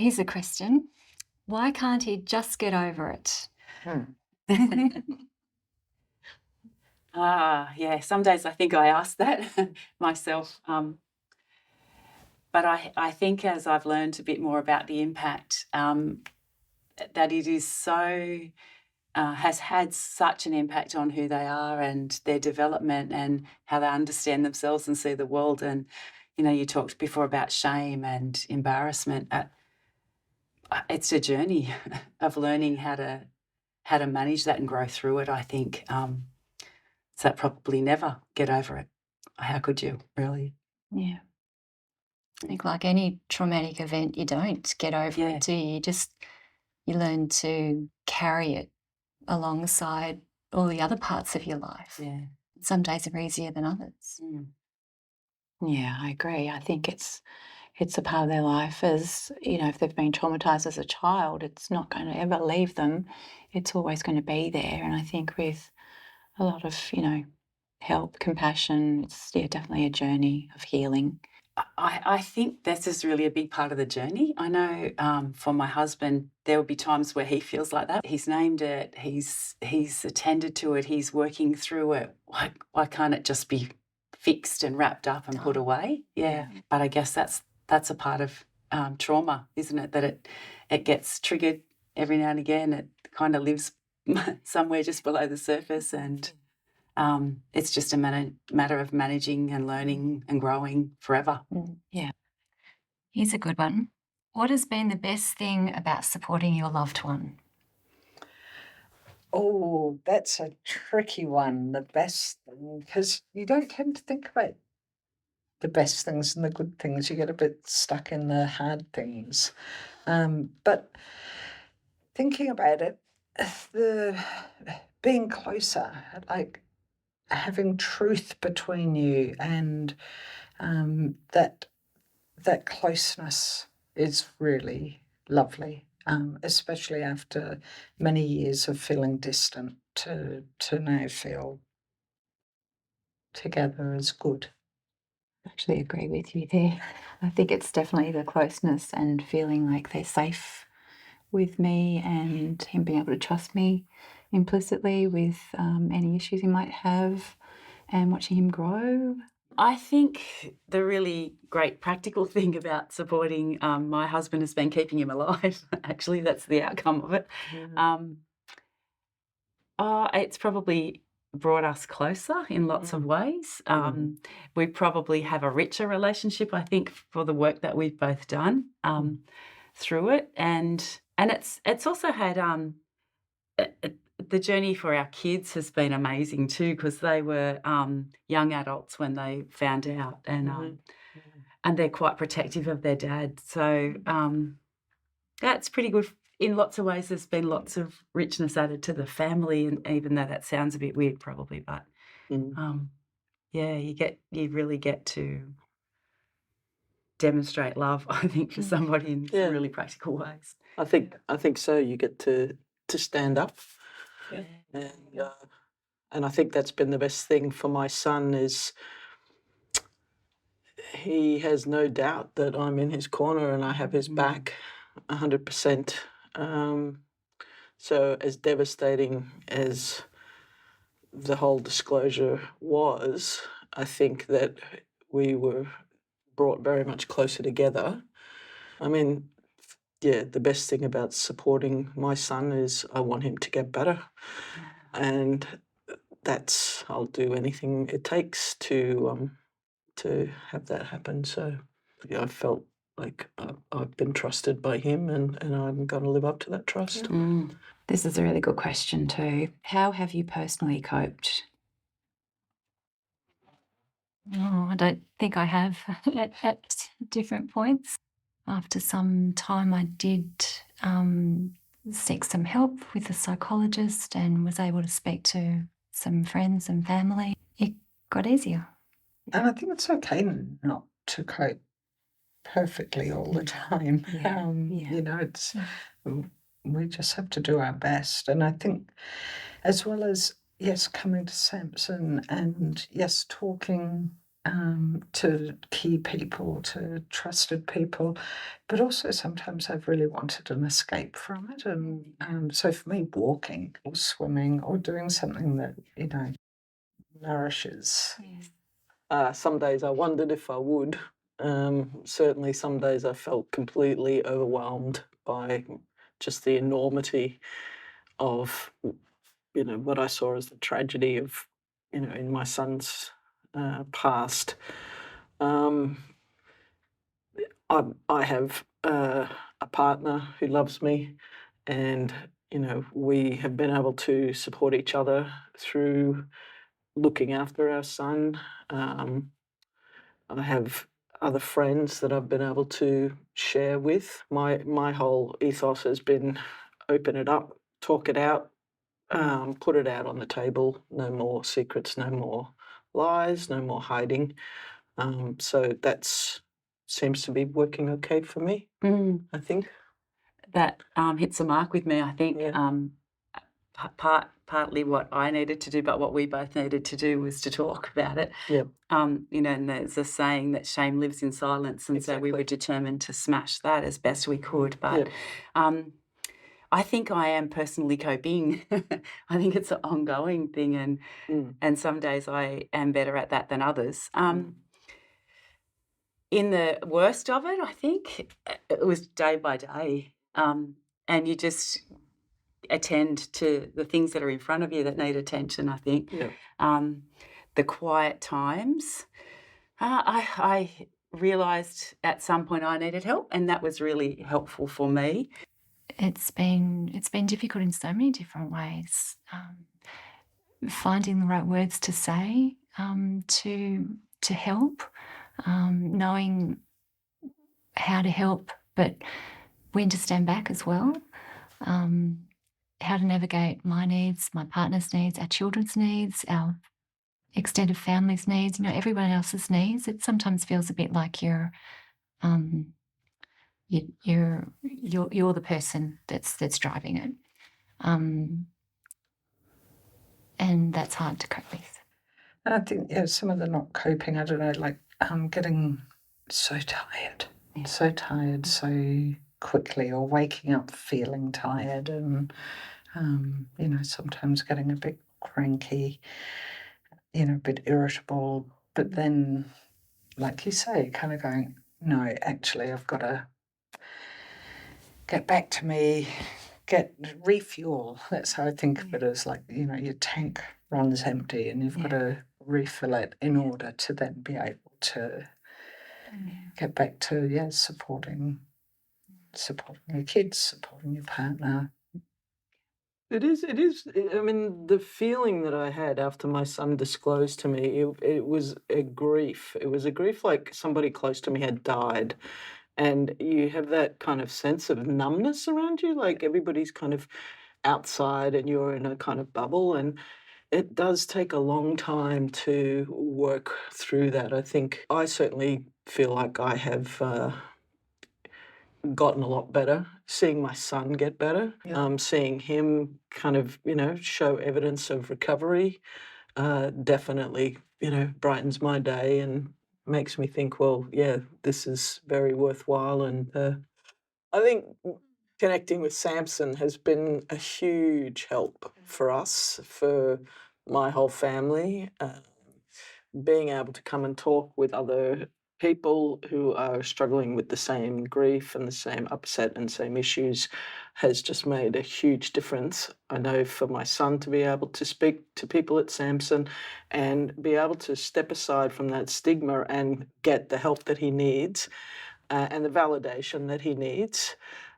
Here's a question. Why can't he just get over it? Yeah, some days I think I ask that myself. But I think as I've learned a bit more about the impact, that it is so, has had such an impact on who they are and their development and how they understand themselves and see the world. And, you talked before about shame and embarrassment. It's a journey of learning how to manage that and grow through it, I think. So probably never get over it. How could you, really? Yeah. I think like any traumatic event, you don't get over it, do you? You learn to carry it alongside all the other parts of your life. Yeah. Some days are easier than others. Yeah, I agree. I think it's a part of their life as, if they've been traumatized as a child, it's not going to ever leave them. It's always going to be there. And I think with a lot of, help, compassion, it's definitely a journey of healing. I think this is really a big part of the journey. I know for my husband, there will be times where he feels like that. He's named it, he's attended to it, he's working through it. Why can't it just be fixed and wrapped up and put away? Yeah. But I guess that's a part of trauma, isn't it? That it gets triggered every now and again. It kind of lives somewhere just below the surface, and it's just a matter of managing and learning and growing forever. Yeah. Here's a good one. What has been the best thing about supporting your loved one? Oh, that's a tricky one. The best thing, because you don't tend to think about the best things and the good things. You get a bit stuck in the hard things. But thinking about it, the being closer, like having truth between you, and that closeness is really lovely. Especially after many years of feeling distant, to now feel together is good. I actually agree with you there. I think it's definitely the closeness and feeling like they're safe with me, and him being able to trust me implicitly with any issues he might have, and watching him grow. I think the really great practical thing about supporting my husband has been keeping him alive. Actually, that's the outcome of it. It's probably brought us closer in lots of ways. We probably have a richer relationship, I think, for the work that we've both done through it, and it's also had the journey for our kids has been amazing too, because they were young adults when they found out, and they're quite protective of their dad. So that's pretty good. In lots of ways, there's been lots of richness added to the family, and even though that sounds a bit weird, probably, but you really get to demonstrate love, I think, for somebody in some really practical ways. I think so. You get to stand up, and I think that's been the best thing for my son. Is he has no doubt that I'm in his corner and I have his back 100%. So as devastating as the whole disclosure was, I think that we were brought very much closer together. I mean, the best thing about supporting my son is I want him to get better. And I'll do anything it takes to have that happen. So I felt like I've been trusted by him, and I'm going to live up to that trust. This is a really good question too. How have you personally coped? I don't think I have at different points. After some time, I did seek some help with a psychologist and was able to speak to some friends and family. It got easier. And I think it's okay not to cope perfectly all the time. We just have to do our best. And I think, as well as, yes, coming to SAMSN and, yes, talking to key people, to trusted people, but also sometimes I've really wanted an escape from it. And so for me, walking or swimming or doing something that, nourishes. Some days I wondered if I would. Certainly some days I felt completely overwhelmed by just the enormity of, what I saw as the tragedy of, in my son's past. I have a partner who loves me, and we have been able to support each other through looking after our son. I have other friends that I've been able to share with. My whole ethos has been open it up, talk it out, put it out on the table. No more secrets, no more lies, no more hiding. So that's seems to be working okay for me, I think. That hits a mark with me. I think Yeah. partly what I needed to do, but what we both needed to do was to talk about it. Yep. And there's a saying that shame lives in silence, and so we were determined to smash that as best we could. But I think I am personally coping. I think it's an ongoing thing, and some days I am better at that than others. In the worst of it, I think it was day by day, and you just attend to the things that are in front of you that need attention, I think. The quiet times, I realised at some point I needed help, and that was really helpful for me. It's been difficult in so many different ways. Finding the right words to say to help, knowing how to help, but when to stand back as well. How to navigate my needs, my partner's needs, our children's needs, our extended family's needs, everyone else's needs. It sometimes feels a bit like you're the person that's driving it, and that's hard to cope with. And I think some of the not coping, I don't know, like getting so tired, so quickly, or waking up feeling tired, and sometimes getting a bit cranky, a bit irritable, but then, like you say, kind of going, no, actually, I've got to get back to me, refuel. That's how I think of it, as like, your tank runs empty and you've got to refill it in order to then be able to get back to, supporting your kids, supporting your partner. It is. I mean, the feeling that I had after my son disclosed to me, it was a grief. It was a grief like somebody close to me had died. And you have that kind of sense of numbness around you, like everybody's kind of outside and you're in a kind of bubble. And it does take a long time to work through that. I think I certainly feel like I have gotten a lot better, seeing my son get better, seeing him kind of, show evidence of recovery, definitely, brightens my day and makes me think, well, yeah, this is very worthwhile. And I think connecting with SAMSN has been a huge help for us, for my whole family. Being able to come and talk with other people who are struggling with the same grief and the same upset and same issues has just made a huge difference. I know for my son to be able to speak to people at SAMSN and be able to step aside from that stigma and get the help that he needs and the validation that he needs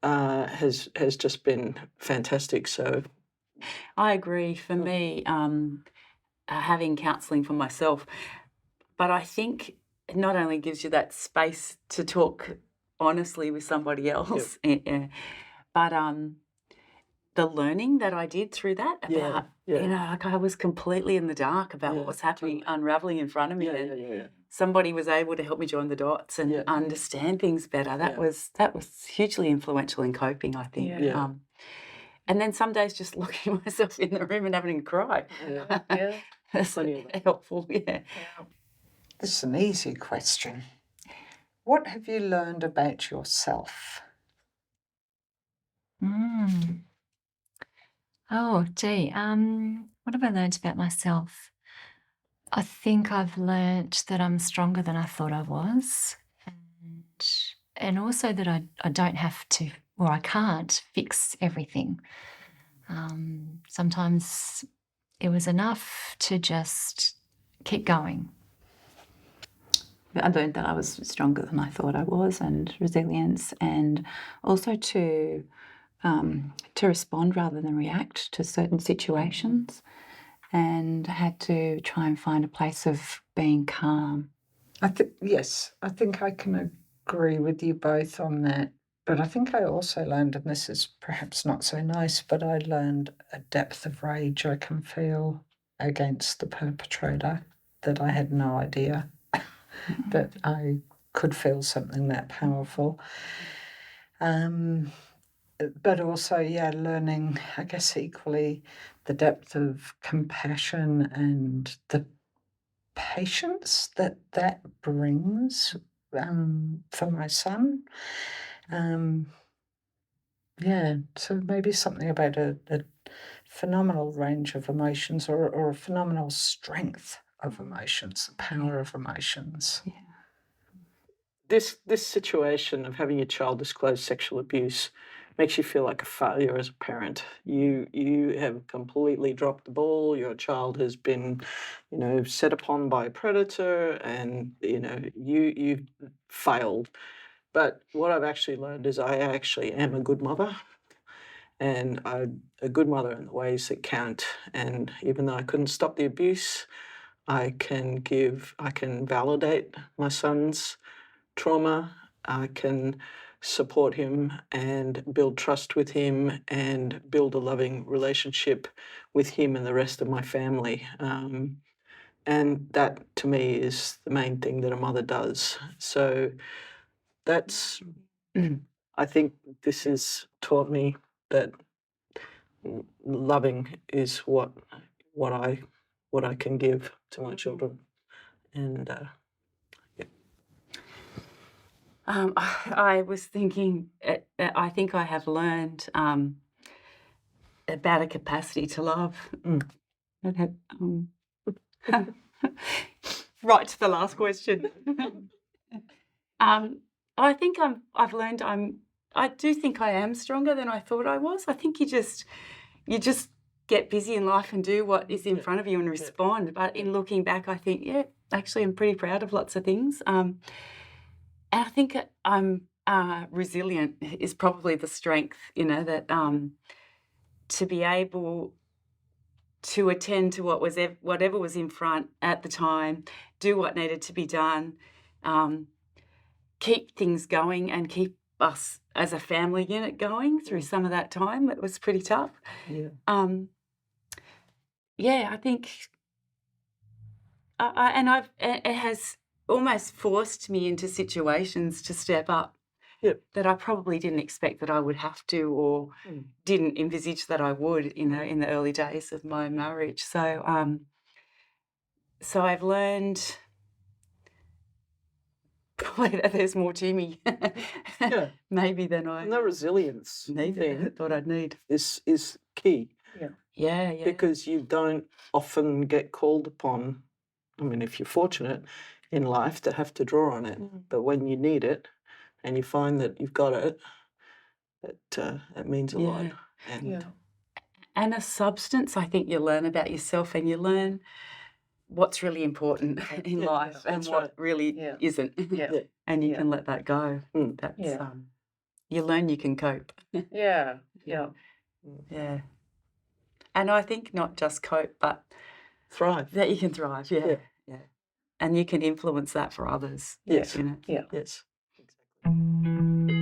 has just been fantastic. So I agree. For me, having counselling for myself, but I think it not only gives you that space to talk honestly with somebody else, but the learning that I did through that about, like I was completely in the dark about what was happening, unravelling in front of me. Somebody was able to help me join the dots and understand things better. That was hugely influential in coping, I think. And then some days just looking myself in the room and having a cry. That's helpful, This is an easy question. What have you learned about yourself? Oh, gee. What have I learned about myself? I think I've learnt that I'm stronger than I thought I was, and also that I don't have to, or I can't fix everything. Sometimes it was enough to just keep going. I learned that I was stronger than I thought I was, and resilience, and also to respond rather than react to certain situations, and had to try and find a place of being calm. Yes, I think I can agree with you both on that. But I think I also learned, and this is perhaps not so nice, but I learned a depth of rage I can feel against the perpetrator that I had no idea that I could feel something that powerful. But also, learning, I guess, equally the depth of compassion and the patience that brings for my son. So maybe something about a phenomenal range of emotions or a phenomenal strength of emotions, the power of emotions. Yeah. This situation of having your child disclose sexual abuse makes you feel like a failure as a parent. You have completely dropped the ball. Your child has been, set upon by a predator, and you've failed. But what I've actually learned is I actually am a good mother, and I'm a good mother in the ways that count. And even though I couldn't stop the abuse, I can validate my son's trauma. I can support him and build trust with him and build a loving relationship with him and the rest of my family. And that, to me, is the main thing that a mother does. So that's, I think this has taught me that loving is what I can give to my children. And I was thinking, I think I have learned about a capacity to love. Right to the last question. I think I do think I am stronger than I thought I was. I think you just get busy in life and do what is in front of you and respond. But in looking back, I think, actually I'm pretty proud of lots of things. And I think I'm resilient is probably the strength, that to be able to attend to whatever was in front at the time, do what needed to be done, keep things going and keep us as a family unit going through some of that time. It was pretty tough. yeah. I think it has almost forced me into situations to step up that I probably didn't expect that I would have to, or didn't envisage that I would, in the early days of my marriage. So, so I've learned probably that there's more to me, maybe than I. And the resilience thought I'd need is key. Yeah. Because you don't often get called upon. I mean, if you're fortunate in life to have to draw on it, but when you need it and you find that you've got it, it means a lot. And a substance, I think you learn about yourself, and you learn what's really important in life and what really isn't. And you can let that go. That's you learn you can cope. Yeah. And I think not just cope, but thrive. That you can thrive. Yeah. And you can influence that for others. Yes. You know? Yes. Exactly.